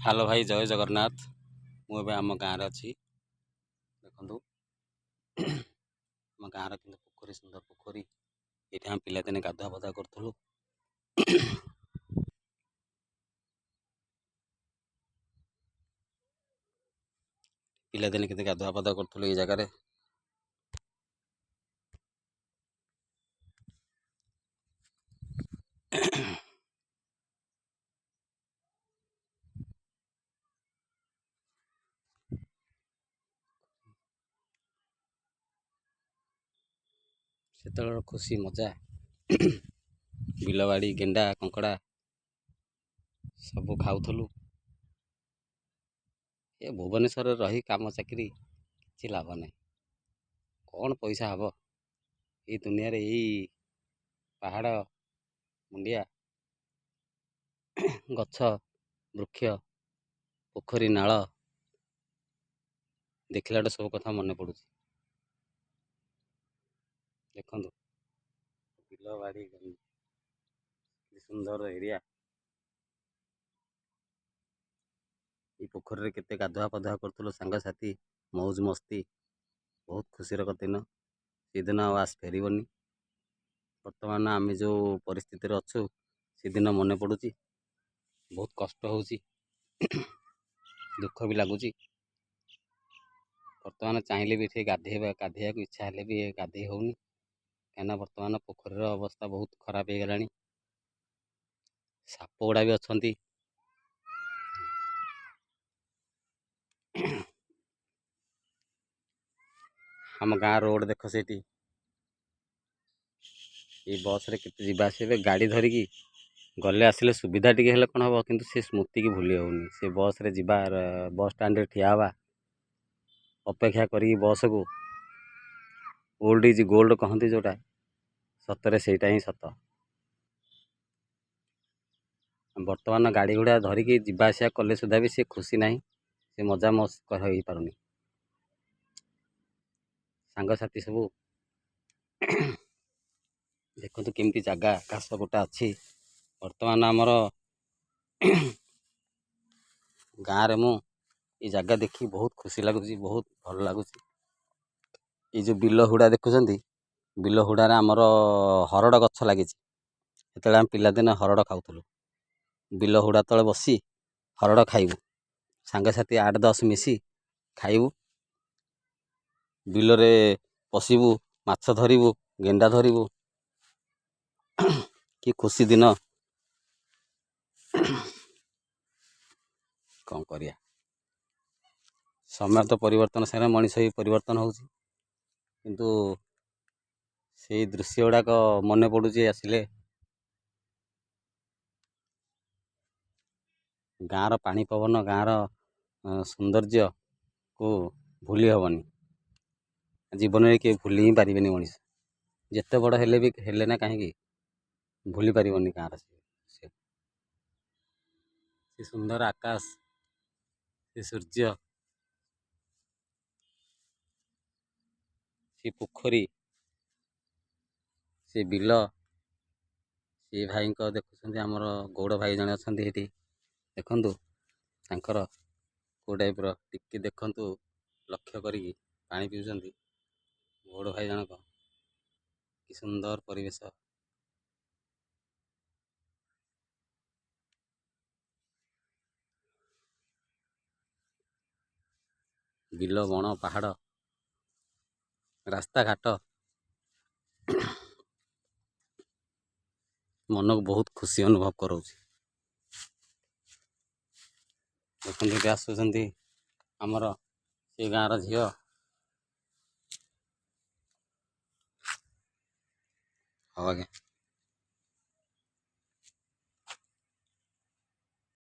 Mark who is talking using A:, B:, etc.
A: Hello भाई जय जगन्नाथ। मुझे आम गाँव अच्छी देखु आम गाँव कि पोखरी सुंदर पोखरी ये आम पिलादिने गाधुआ पाधुआ करूँ। पिलादिने के गाधुआ पाधुआ करूँ ये जगार से खुशी मजा बिलवाड़ी गेंडा कंकड़ा सब खाऊलु। ये भुवनेश्वर रही काम चाकरी किसी लाभ नहीं। कौन पैसा हम ये दुनिया रे यही पहाड़ मुंडिया गछ वृक्ष पोखरी नाल देखला सब कथा मन पड़ू। देखु बिलवाड़ी सुंदर एरिया ये पोखरी केते गाधुआ पाधुआ करूँ सांगसाथी मौज मस्ती बहुत खुशी दिन से दिन आस फेरबनी। बर्तमान आम जो परिस्थिति अच्छु से दिन मन पड़ू बहुत कष्ट हो दुख भी लगुच। बर्तमान चाहिए भी ठीक गाधे को इच्छा है भी गाधे होनी कहीं बर्तमान पोखरीर अवस्था बहुत खराब हो गलानी। साप गुड़ा भी अच्छा आम गाँ रोड देख से बस रे केते जीवास गाड़ी धरिकी गले आसिले सुविधा टी हेल्ले कौन हम कि से स्मृति की भूली होनी। से बस रे जीवा बस स्टाण्ड ठिया हवा अपेक्षा करी बस को ओल्ड इज गोल्ड कहती जोटा सतरे सेटा ही सत। बर्तमान गाड़ी घोड़ा धरिकी जीवा आसिया कले सुधा भी सी खुशी ना से मजा मस्त हो पारुनी। सांगसाथी सब देखु केमती जगह घास गोटा अच्छी। बर्तमान आमर गाँव में ये जगह देखी बहुत खुशी लगुच बहुत भल लगुच। ये जो बिल हुड़ा देखुं बिल हुड़ार आमर हरड़ गछ लगी जो आम पिलादिने हरड़ खाऊलु। बिल हुड़ा तले बसी हरड़ खाइबू सांगसाथी 8-10 मिसी खाइबू बिलरे पशिबू माछ धरिबू गेंडा धरिबू कि खुशी दिन। कौन करिया समय तो परिवर्तन सारे मनीष ही परिवर्तन हो किंतु से दृश्य गुड़ाक मन पड़ू आसिले गाँव पानी पवन गाँव सौंदर्य को भूली हेनी। जीवन में किए भूली ही पारे मनीष जिते बड़ हेले भी हेले ना कहीं भूली पारनी गाँव से सुंदर आकाश से सूर्य से पोखरी से बिल से भाई देखुं आमर गौड़ भाई जड़े अच्छा ये देखु तांकर को टाइप टिके देखु लक्ष्य करी पानी पीउं गौड़ भाई जनक कि सुंदर परिवेश। बिल बण पहाड़ रास्ता घाट मन को बहुत खुशी अनुभव कराऊँ। देखते आसुँच आमर से गाँव झील हाँ आज्ञा।